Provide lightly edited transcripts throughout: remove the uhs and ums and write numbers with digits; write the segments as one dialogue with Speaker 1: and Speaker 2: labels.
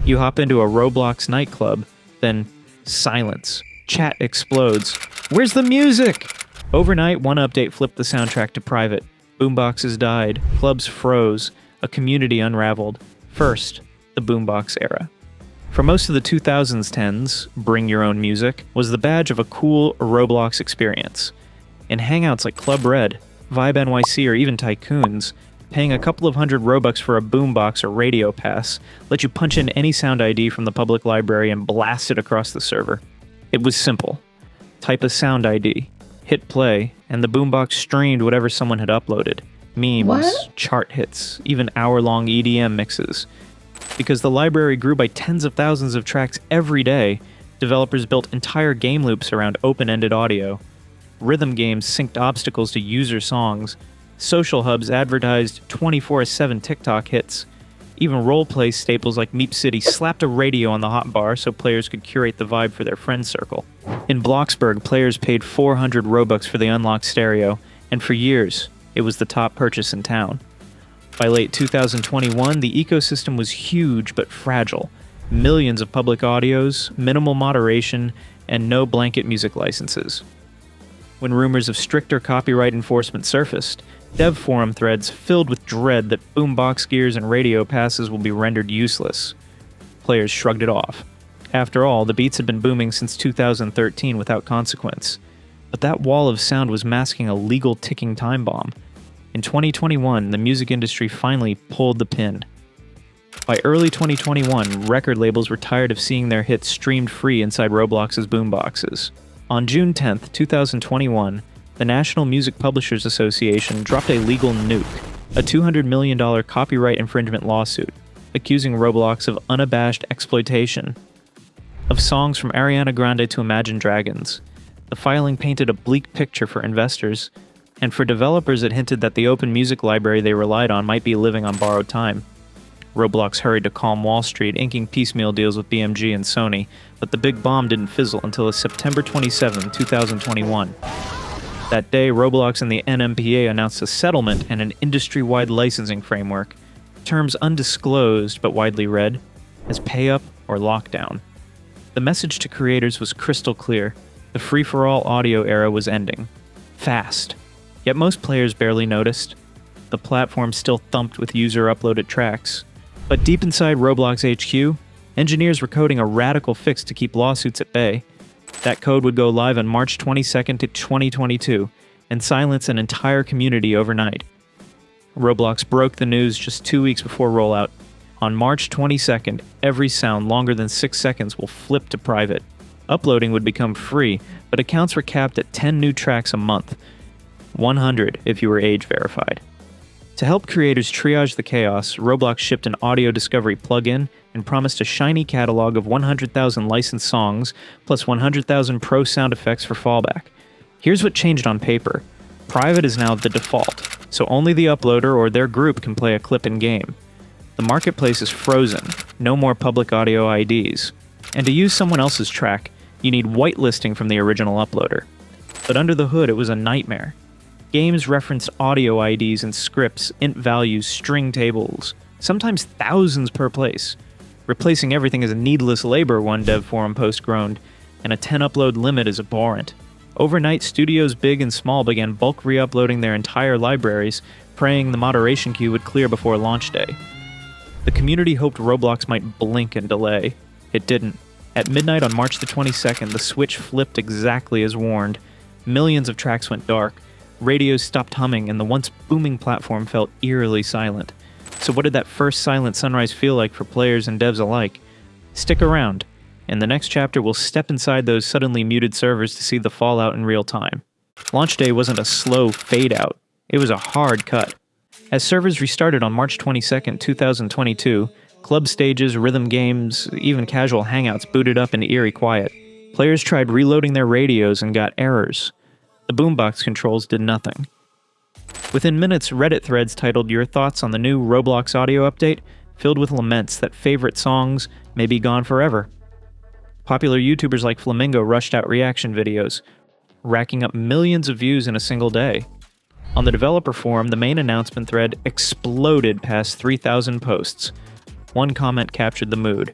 Speaker 1: You hop into a Roblox nightclub, then silence. Chat explodes. Where's the music? Overnight, one update flipped the soundtrack to private. Boomboxes died. Clubs froze. A community unraveled. First, the boombox era. For most of the 2010s, bring your own music was the badge of a cool Roblox experience. In hangouts like Club Red, Vibe NYC, or even Tycoons, paying a couple of $100 Robux for a boombox or radio pass let you punch in any sound ID from the public library and blast it across the server. It was simple. Type a sound ID, hit play, and the boombox streamed whatever someone had uploaded. Memes, chart hits, even hour-long EDM mixes. Because the library grew by tens of thousands of tracks every day, developers built entire game loops around open-ended audio. Rhythm games synced obstacles to user songs. Social hubs advertised 24/7 TikTok hits. Even roleplay staples like Meep City slapped a radio on the hotbar so players could curate the vibe for their friend circle. In Bloxburg, players paid 400 Robux for the unlocked stereo, and for years, it was the top purchase in town. By late 2021, the ecosystem was huge but fragile. Millions of public audios, minimal moderation, and no blanket music licenses. When rumors of stricter copyright enforcement surfaced, dev forum threads filled with dread that boombox gears and radio passes will be rendered useless. Players shrugged it off. After all, the beats had been booming since 2013 without consequence. But that wall of sound was masking a legal ticking time bomb. In 2021, the music industry finally pulled the pin. By early 2021, record labels were tired of seeing their hits streamed free inside Roblox's boomboxes. On June 10, 2021, the National Music Publishers Association dropped a legal nuke, a $200 million copyright infringement lawsuit, accusing Roblox of unabashed exploitation of songs from Ariana Grande to Imagine Dragons. The filing painted a bleak picture for investors, and for developers it hinted that the open music library they relied on might be living on borrowed time. Roblox hurried to calm Wall Street, inking piecemeal deals with BMG and Sony, but the big bomb didn't fizzle until September 27, 2021. That day, Roblox and the NMPA announced a settlement and an industry-wide licensing framework, terms undisclosed but widely read as pay-up or lockdown. The message to creators was crystal clear. The free-for-all audio era was ending. Fast. Yet most players barely noticed. The platform still thumped with user-uploaded tracks. But deep inside Roblox HQ, engineers were coding a radical fix to keep lawsuits at bay. That code would go live on March 22nd, 2022, and silence an entire community overnight. Roblox broke the news just 2 weeks before rollout. On March 22nd, every sound longer than 6 seconds will flip to private. Uploading would become free, but accounts were capped at 10 new tracks a month. 100 if you were age verified. To help creators triage the chaos, Roblox shipped an audio discovery plugin and promised a shiny catalog of 100,000 licensed songs, plus 100,000 pro sound effects for fallback. Here's what changed on paper. Private is now the default, so only the uploader or their group can play a clip in-game. The marketplace is frozen, no more public audio IDs. And to use someone else's track, you need whitelisting from the original uploader. But under the hood, it was a nightmare. Games referenced audio IDs and scripts, int values, string tables, sometimes thousands per place. Replacing everything is a needless labor, one dev forum post groaned, and a 10 upload limit is abhorrent. Overnight, studios big and small began bulk re-uploading their entire libraries, praying the moderation queue would clear before launch day. The community hoped Roblox might blink and delay. It didn't. At midnight on March the 22nd, the switch flipped exactly as warned. Millions of tracks went dark. Radios stopped humming, and the once booming platform felt eerily silent. So what did that first silent sunrise feel like for players and devs alike? Stick around. In the next chapter, we'll step inside those suddenly muted servers to see the fallout in real time. Launch day wasn't a slow fade-out. It was a hard cut. As servers restarted on March 22, 2022, club stages, rhythm games, even casual hangouts booted up in eerie quiet. Players tried reloading their radios and got errors. The boombox controls did nothing. Within minutes, Reddit threads titled "Your Thoughts on the New Roblox Audio Update" filled with laments that favorite songs may be gone forever. Popular YouTubers like Flamingo rushed out reaction videos, racking up millions of views in a single day. On the developer forum, the main announcement thread exploded past 3,000 posts. One comment captured the mood.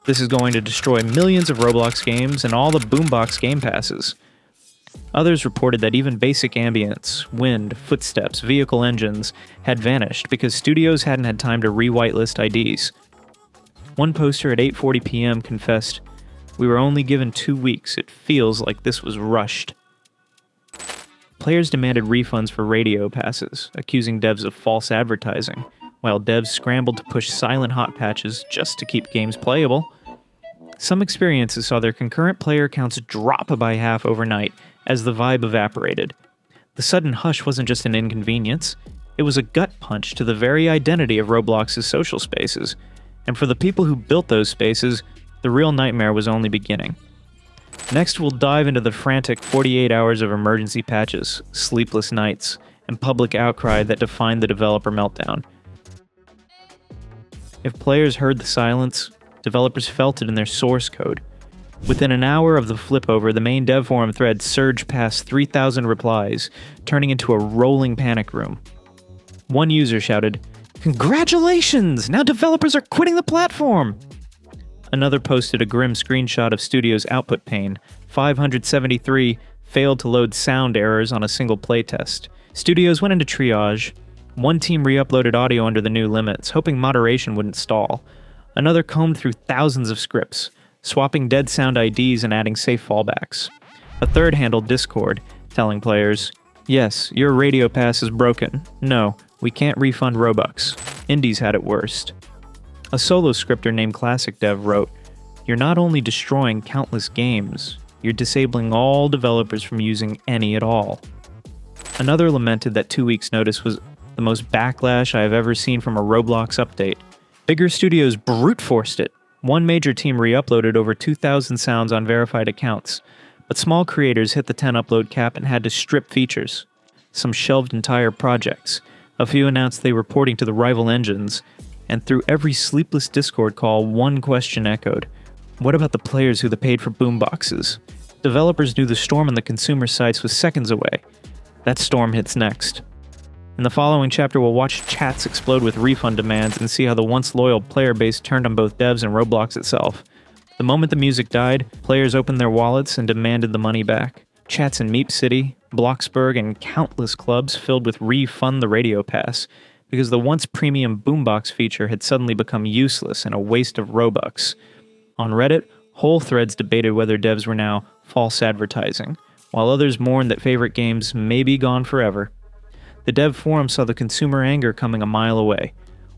Speaker 1: This is going to destroy millions of Roblox games and all the Boombox game passes. Others reported that even basic ambience, wind, footsteps, vehicle engines had vanished because studios hadn't had time to re-whitelist IDs. One poster at 8:40 p.m. confessed, "We were only given 2 weeks. It feels like this was rushed." Players demanded refunds for radio passes, accusing devs of false advertising, while devs scrambled to push silent hot patches just to keep games playable. Some experiences saw their concurrent player counts drop by half overnight as the vibe evaporated. The sudden hush wasn't just an inconvenience, it was a gut punch to the very identity of Roblox's social spaces, and for the people who built those spaces, the real nightmare was only beginning. Next, we'll dive into the frantic 48 hours of emergency patches, sleepless nights, and public outcry that defined the developer meltdown. If players heard the silence, developers felt it in their source code. Within an hour of the flipover, the main dev forum thread surged past 3,000 replies, turning into a rolling panic room. One user shouted, "Congratulations! Now developers are quitting the platform!" Another posted a grim screenshot of Studio's output pane. 573 failed to load sound errors on a single playtest. Studios went into triage. One team re-uploaded audio under the new limits, hoping moderation wouldn't stall. Another combed through thousands of scripts, swapping dead sound IDs and adding safe fallbacks. A third handled Discord, telling players, "Yes, your radio pass is broken. No, we can't refund Robux." Indies had it worst. A solo scripter named Classic Dev wrote, "You're not only destroying countless games, you're disabling all developers from using any at all." Another lamented that 2 weeks' notice was the most backlash I have ever seen from a Roblox update. Bigger studios brute forced it. One major team re-uploaded over 2,000 sounds on verified accounts, but small creators hit the 10 upload cap and had to strip features. Some shelved entire projects. A few announced they were porting to the rival engines, and through every sleepless Discord call, one question echoed. What about the players who paid for boomboxes? Developers knew the storm on the consumer sites was seconds away. That storm hits next. In the following chapter, we'll watch chats explode with refund demands and see how the once loyal player base turned on both devs and Roblox itself. The moment the music died, players opened their wallets and demanded the money back. Chats in Meep City, Bloxburg, and countless clubs filled with refund the radio pass, because the once premium Boombox feature had suddenly become useless and a waste of Robux. On Reddit, whole threads debated whether devs were now false advertising, while others mourned that favorite games may be gone forever. The dev forum saw the consumer anger coming a mile away.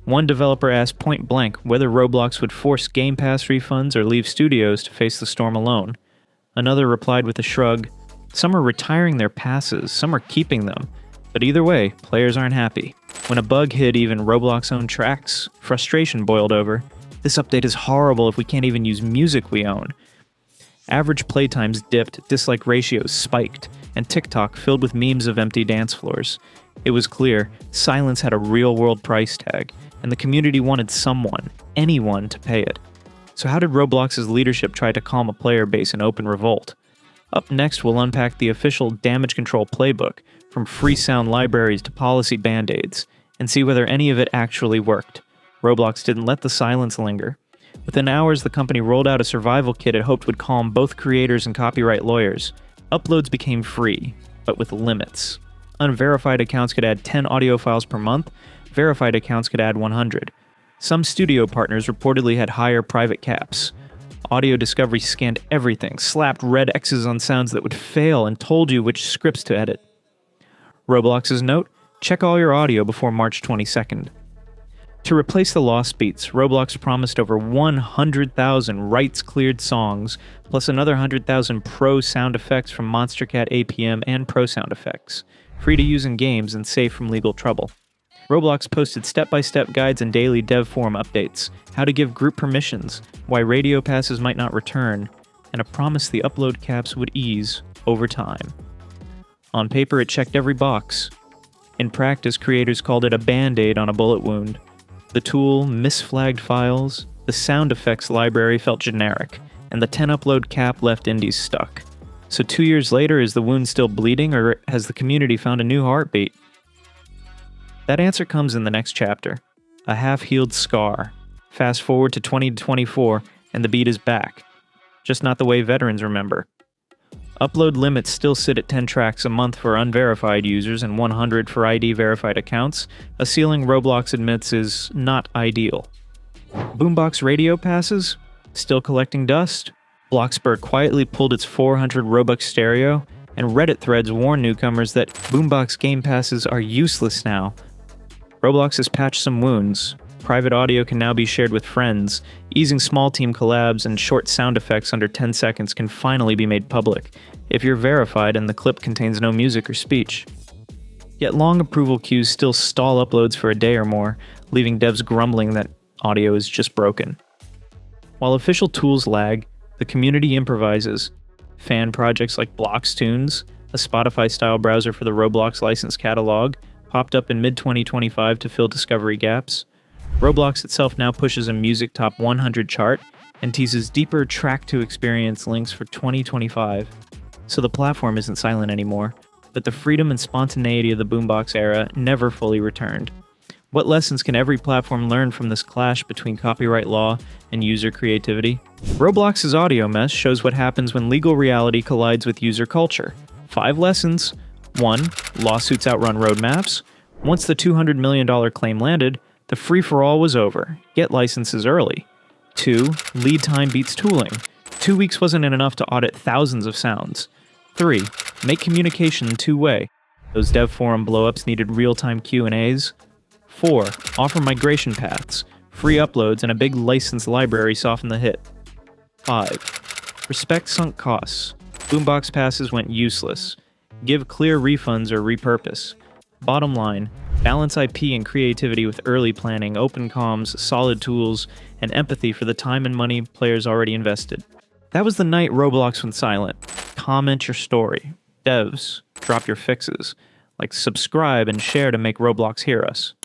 Speaker 1: One developer asked point blank whether Roblox would force Game Pass refunds or leave studios to face the storm alone. Another replied with a shrug, "Some are retiring their passes, some are keeping them. But either way, players aren't happy." When a bug hit even Roblox-owned tracks, frustration boiled over. "This update is horrible if we can't even use music we own." Average playtimes dipped, dislike ratios spiked, and TikTok filled with memes of empty dance floors. It was clear, silence had a real-world price tag, and the community wanted someone, anyone, to pay it. So how did Roblox's leadership try to calm a player base in open revolt? Up next, we'll unpack the official damage control playbook, from free sound libraries to policy band-aids, and see whether any of it actually worked. Roblox didn't let the silence linger. Within hours, the company rolled out a survival kit it hoped would calm both creators and copyright lawyers. Uploads became free, but with limits. Unverified accounts could add 10 audio files per month, verified accounts could add 100. Some studio partners reportedly had higher private caps. Audio Discovery scanned everything, slapped red X's on sounds that would fail, and told you which scripts to edit. Roblox's note, check all your audio before March 22nd. To replace the lost beats, Roblox promised over 100,000 rights-cleared songs, plus another 100,000 pro sound effects from Monstercat APM and Pro Sound Effects, free to use in games and safe from legal trouble. Roblox posted step-by-step guides and daily dev forum updates, how to give group permissions, why radio passes might not return, and a promise the upload caps would ease over time. On paper, it checked every box. In practice, creators called it a band-aid on a bullet wound. The tool misflagged files, the sound effects library felt generic, and the 10 upload cap left indies stuck. So 2 years later, is the wound still bleeding, or has the community found a new heartbeat? That answer comes in the next chapter. A half-healed scar. Fast forward to 2024, and the beat is back. Just not the way veterans remember. Upload limits still sit at 10 tracks a month for unverified users and 100 for ID-verified accounts, a ceiling Roblox admits is not ideal. Boombox radio passes? Still collecting dust? Bloxburg quietly pulled its 400 Robux stereo, and Reddit threads warn newcomers that Boombox game passes are useless now. Roblox has patched some wounds. Private audio can now be shared with friends. Easing small team collabs and short sound effects under 10 seconds can finally be made public, if you're verified and the clip contains no music or speech. Yet long approval queues still stall uploads for a day or more, leaving devs grumbling that audio is just broken. While official tools lag, the community improvises. Fan projects like Bloxtunes, a Spotify-style browser for the Roblox license catalog, popped up in mid-2025 to fill discovery gaps. Roblox itself now pushes a music top 100 chart and teases deeper track-to-experience links for 2025. So the platform isn't silent anymore, but the freedom and spontaneity of the Boombox era never fully returned. What lessons can every platform learn from this clash between copyright law and user creativity? Roblox's audio mess shows what happens when legal reality collides with user culture. 5 lessons. 1. Lawsuits outrun roadmaps. Once the $200 million claim landed, the free-for-all was over. Get licenses early. 2. Lead time beats tooling. 2 weeks wasn't enough to audit thousands of sounds. 3. Make communication two-way. Those dev forum blowups needed real-time Q&As. 4. Offer migration paths. Free uploads and a big license library soften the hit. 5. Respect sunk costs. Boombox passes went useless. Give clear refunds or repurpose. Bottom line, balance IP and creativity with early planning, open comms, solid tools, and empathy for the time and money players already invested. That was the night Roblox went silent. Comment your story. Devs, drop your fixes. Like, subscribe and share to make Roblox hear us.